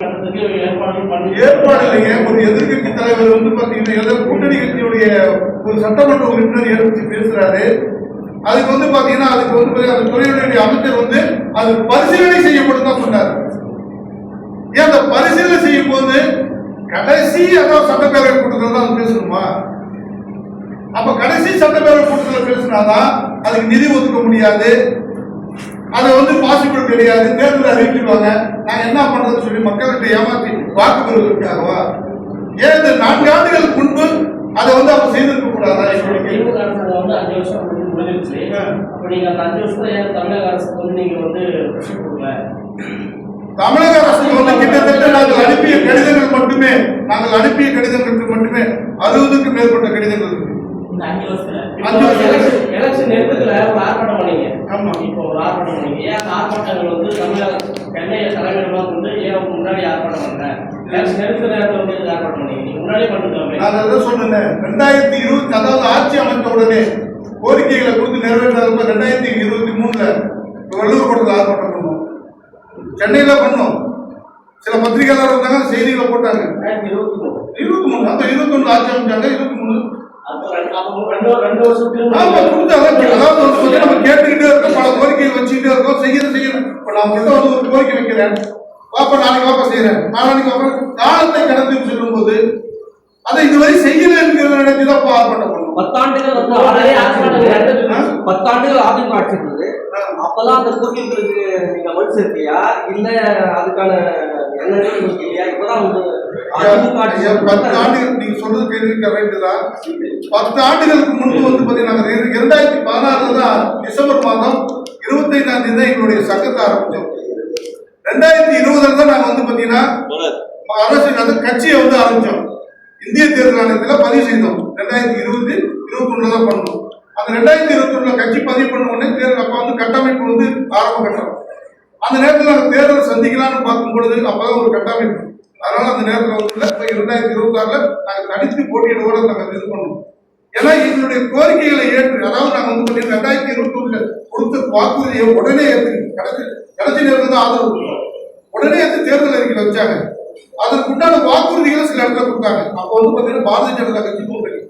ஏற்பாடு இல்லைங்க. ஒரு எதிர்கட்சி தலைவர் வந்து பாத்தீங்கன்னா கூட்டணி கட்சியுடைய ஒரு சட்டமன்ற உறுப்பினர் ஏற்படுத்தி பேசுறாரு. அதுக்கு வந்து பாத்தீங்கன்னா அதுக்கு வந்து அந்த துறையுடைய அமைச்சர் வந்து அது பரிசீலனை செய்யப்படும் தான் சொன்னார். ஏன் அந்த பரிசீலனை செய்யும் போது கடைசி அதாவது சட்டப்பேரவை கூட்டத்தில் தான் பேசணுமா? அப்ப கடைசி சட்டப்பேரவை கூட்டத்தில் பேசினாதான் அதுக்கு நிதி ஒதுக்க முடியாது, அதை வந்து பாசிபிள் கிடையாது, தேர்தல் அறிவிச்சிருவாங்க. நான் என்ன பண்றது சொல்லி மக்கள்கிட்ட ஏமாற்றி வாக்கு பெறுவதற்காகவா? ஏன் இந்த 4 ஆண்டுகளுக்கு முன்பு அதை வந்து அவங்க செய்திருக்க கூடாதா? தமிழக அரசுக்கு வந்து கிட்டத்தட்ட நாங்கள் அனுப்பிய கடிதங்கள் மட்டுமே 60க்கும் மேற்பட்ட கடிதங்கள் இருக்கு. அதாவது ஆட்சி அமைத்த உடனே கோரிக்கைகளை கொடுத்து நிறைவேற்றாத 2023 வெள்ளூர் கோட்டத்தில் ஆர்ப்பாட்டம் பண்ணோம், சென்னையில பண்ணோம். சில பத்திரிகையாளர் வந்தாங்க, செய்திகளை போட்டாங்க. 23 அந்த 21 ஆட்சி அமைச்சாங்க. 23 நம்ம கேட்டுக்கிட்டே இருக்கோம், பல கோரிக்கைகள் வச்சுக்கிட்டே இருக்கோம், செய்யணும். இப்ப நான் கிட்ட வந்து ஒரு கோரிக்கை வைக்கிறேன், பாப்பா நாளைக்கு வாப்பா செய்யறேன், நாளைக்கு வாப்பா காலத்தை கடந்து சொல்லும் போது அதை இதுவரை செய்யல என்கிற நினைச்சுதான் ஆர்ப்பாட்டம் பண்ணும். 10 ஆண்டுகள் அதிமுக ஆட்சி இருந்தது. அப்பதான் அந்த கோரிக்கைகளுக்கு நீங்க மறுச்சு இருக்கியா இல்ல அதுக்கான இப்பதான் 10 ஆண்டுகள் நீங்க சொல்றது கேள்வி கரெக்ட் தான். 10 ஆண்டுகளுக்கு முன்பு வந்து பாத்தீங்கன்னா 2016 தான் டிசம்பர் மாதம் 25ஆம் தேதி தான் எங்களுடைய சங்கத்தை ஆரம்பிச்சோம். 2020 தான் நாங்க வந்து பாத்தீங்கன்னா அரசு கட்சியை வந்து ஆரம்பிச்சோம். இந்திய தேர்தல் ஆணையத்தில் பதிவு செய்தோம். 2020-21 தான் பண்ணோம். அந்த 2021 கட்சி பதிவு பண்ண உடனே தேர்தல் அப்ப வந்து கட்டமைப்பு வந்து ஆரம்ப கட்டம். அந்த நேரத்தில் நாங்கள் தேர்தலை சந்திக்கலாம்னு பார்க்கும் பொழுது அப்பதான் ஒரு கட்டமைப்பு. அதனால அந்த நேரத்தில் வந்து 2026 நாங்கள் தனித்து போட்டியிடவோட நாங்கள் இது பண்ணோம். ஏன்னா எங்களுடைய கோரிக்கைகளை ஏற்று, அதாவது நாங்கள் வந்து 2021 கொடுத்த வாக்குறுதியை உடனே ஏற்று கடைசி நேரத்தில் தான் ஆதரவு கொடுத்தோம். உடனே ஏற்று தேர்தல் அறிக்கை வச்சாங்க. அதற்கு உண்டான வாக்குறுதிகளை சில இடத்துல கொடுத்தாங்க. அப்போ வந்து பாத்தீங்கன்னா பாரதிய ஜனதா கட்சி கூட்டணி.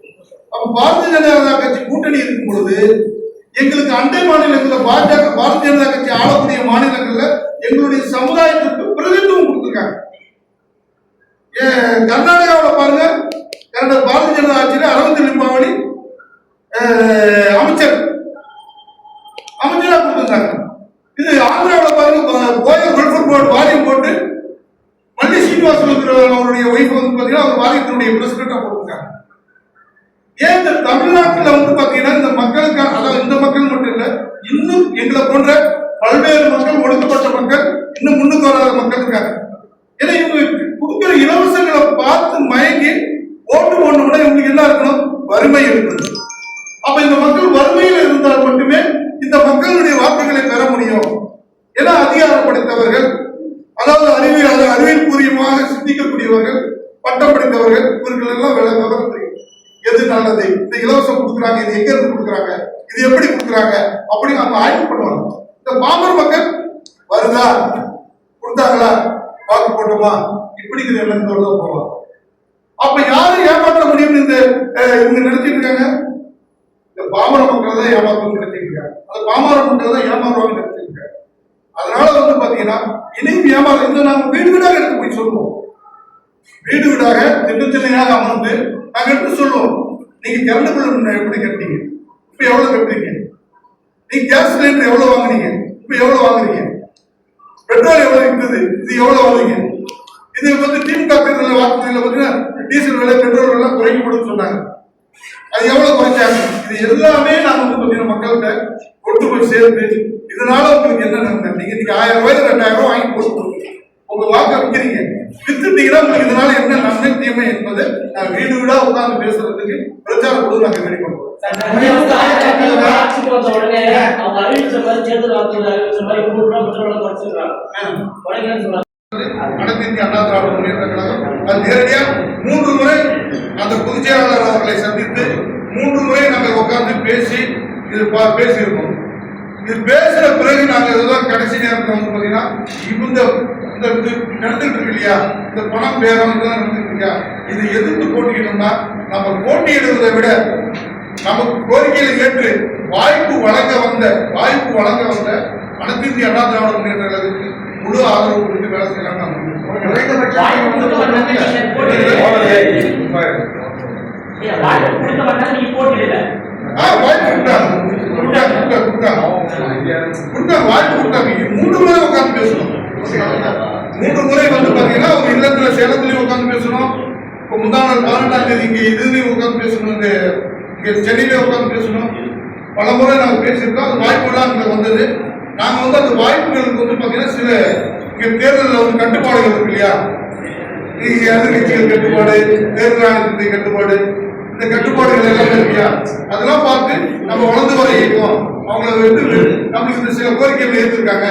அப்ப பாரதிய ஜனதா கட்சி கூட்டணி இருக்கும் பொழுது எங்களுக்கு அண்டை மாநிலங்களில் பாரதிய ஜனதா கட்சி ஆளக்கூடிய மாநிலங்கள்ல எங்களுடைய சமுதாயத்திற்கு பிரதிநிதித்துவம் கொடுத்திருக்காங்க. கர்நாடகாவில் பாருங்க, பாரதிய ஜனதா ஆட்சியில் அரவிந்த் லிம்பாவளி அமைச்சராக கொடுத்திருக்காங்க. இது ஆந்திராவில் பாருங்க, கோயல் வெல்ஃபேர் போர்டு வாரியம் போட்டு மல்லி சீனிவாசன் அவருடைய ஒய்ஃப் வந்து பாத்தீங்கன்னா அவர் வாரியத்தினுடைய பிரசிடண்டா போட்டிருக்காங்க. ஏன் இந்த தமிழ்நாட்டில் வந்து பாத்தீங்கன்னா இந்த மக்களுக்கான, அதாவது இந்த மக்கள் மட்டும் இல்ல, இன்னும் எங்களை போன்ற பல்வேறு மக்கள், ஒடுக்கப்பட்ட மக்கள், இன்னும் முன்னுக்கு வராத மக்கள் இருக்காங்க. ஏன்னா இவங்க கொடுக்கிற இலவசங்களை பார்த்து மயங்கி ஓட்டு போடணும்னா இவங்களுக்கு என்ன இருக்கணும்? வறுமை இருக்குது. அப்ப இந்த மக்கள் வறுமையில் இருந்தால் மட்டுமே இந்த மக்களுடைய வாக்குகளை பெற முடியும். ஏன்னா அதிகாரம் படைத்தவர்கள், அதாவது அறிவியல் பூர்வமாக சிந்திக்கக்கூடியவர்கள், பட்டம் படித்தவர்கள், இவர்கள் எல்லாம் விவரம் தெரியும். எது நல்லது, இந்த இலவசம் கொடுக்குறாங்க, இது எங்க இருந்து கொடுக்குறாங்க, இது எப்படி கொடுக்குறாங்க அப்படின்னு அவங்க ஆய்வு பண்ணுவாங்க. இந்த பாமர் மக்கள் வருதா, கொடுத்தாங்களா, வாக்கு போட்டோமா, இப்படிங்கிற எண்ணத்தோடு தான் போவாங்க. அப்ப யாரும் ஏமாற்ற முடியும்னு இவங்க நினைச்சிட்டு இருக்காங்க. இந்த பாமர மக்கள் தான் ஏமாற்றம் நினைச்சிட்டு இருக்காங்க. அந்த பாமர மக்கள் தான் ஏமாறுவாங்க நினைச்சிட்டு இருக்காங்க. அதனால வந்து பாத்தீங்கன்னா இனியும் ஏமாறு இந்த நாங்க வீடு வீடாக எடுத்து போய் சொல்லுவோம். வீடு வீடாக திட்டத்தினையாக அமர்ந்து நாங்க எடுத்து சொல்லுவோம். நீங்க கரண்ட் பில் எப்படி கட்டுறீங்க, இப்ப எவ்வளவு கட்டுறீங்க, நீங்க கேஸ் சிலிண்டர் எவ்வளவு வாங்குறீங்க, இப்ப எவ்வளவு வாங்குறீங்க, பெட்ரோல் எவ்வளவு இருக்குது, இது எவ்வளவு வாங்குறீங்க. இது வந்து திமுக தேர்தலில் வாக்குறுதியில் பாத்தீங்கன்னா டீசல் விலை, பெட்ரோல் விலை குறைக்கப்படும் சொன்னாங்க. அது எவ்வளவு குறைச்சாங்க. இது எல்லாமே நாங்க வந்து பாத்தீங்கன்னா மக்கள்கிட்ட கொண்டு போய் சேர்ந்து, இதனால உங்களுக்கு என்ன நன்மை, நீங்க 1000 ரூபாய் 2000 ரூபாய் வாங்கி போட்டு உங்க வாக்க விற்கிறீங்க, வித்துட்டீங்கன்னா உங்களுக்கு இதனால என்ன நன்மை தீமை என்பது நாங்க வீடு வீடா உட்கார்ந்து பேசுறதுக்கு பிரச்சார குழு நாங்க ரெடி பண்ணுவோம். அனைத்து அண்ணா திராவிட முன்னேற்ற கழகம் அது நேரடியா 3 முறை அந்த பொதுச் செயலாளர் அவர்களை சந்தித்து 3 முறை நாங்கள் உட்கார்ந்து பேசி இது பேசியிருக்கோம். இது பேசுற பிறகு நாங்க இதெல்லாம் கடைசி நேரத்தில் வந்து பாத்தீங்கன்னா இந்த இந்த இது நடந்துட்டு இருக்கு இல்லையா, இந்த பணம் பேரம் இதெல்லாம் நடந்துட்டு இல்லையா, இது எதிர்த்து போட்டியிட்டோம்னா நம்ம போட்டியிடுவதை விட நமக்கு கோரிக்கைகளை ஏற்று வாய்ப்பு வழங்க வந்த அனைத்து இந்திய அண்ணா திராவிட முன்னேற்ற கழகத்துக்கு முழு ஆதரவு கொடுத்து வேலை செய்யலாம். வாய்ப்பு கொடுத்தாங்க. 3 முறை உட்கார்ந்து பேசணும். 3 முறை வந்து பாத்தீங்கன்னா ஒரு இல்லத்துல சேலத்திலயும் உட்கார்ந்து பேசணும். இப்போ முந்தாள் 18ஆம் தேதி இங்க இதுலயும் உட்கார்ந்து பேசணும், இங்க சென்னையில உட்கார்ந்து பேசணும். பல முறை நாங்க பேசியிருக்கோம். அந்த வாய்ப்புலாம் அங்க வந்தது. நாங்க வந்து அந்த வாய்ப்புகளுக்கு வந்து பாத்தீங்கன்னா சில இங்க தேர்தலில் வந்து கட்டுப்பாடுகள் இருக்கு இல்லையா, எதிர்கட்சிகள் கட்டுப்பாடு, தேர்தல் ஆணையத்தின் கட்டுப்பாடு, இந்த கட்டுப்பாடுகள் எல்லாம் இருக்கியா, அதெல்லாம் பார்த்து நம்ம வளர்ந்து வர இயக்கம் அவங்கள வந்து நம்மளுக்கு சில கோரிக்கைகள் ஏற்றிருக்காங்க,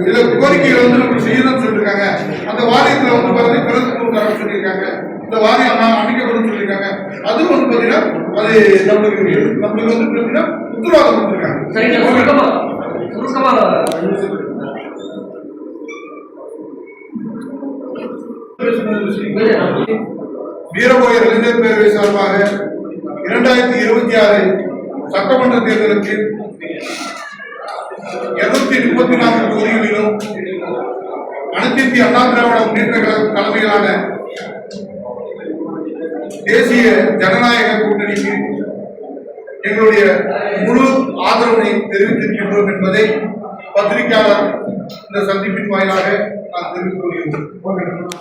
சில கோரிக்கைகள் வந்து நம்ம செய்யணும்னு சொல்லியிருக்காங்க. அந்த வாரியத்தில் வந்து பாத்தீங்கன்னா பிரதமர் தர சொல்லியிருக்காங்க, இந்த வாரியம் அமைக்கப்படும் சொல்லியிருக்காங்க. அதுவும் வந்து பாத்தீங்கன்னா அது நம்மளுக்கு வந்து பாத்தீங்கன்னா உத்தரவாதம் கொடுத்துருக்காங்க. வீரபோயர் இளைஞர் பேரவை சார்பாக 2026 சட்டமன்ற தேர்தலுக்கு 234 தொகுதிகளிலும் அனைத்து இந்திய அண்ணா திராவிட முன்னேற்ற கழக தலைமையிலான தேசிய ஜனநாயக கூட்டணிக்கு எங்களுடைய முழு ஆதரவினை தெரிவித்திருக்கின்றோம் என்பதை பத்திரிகையாளர் இந்த சந்திப்பின் வாயிலாக நான் தெரிவித்துக் கொள்கிறேன்.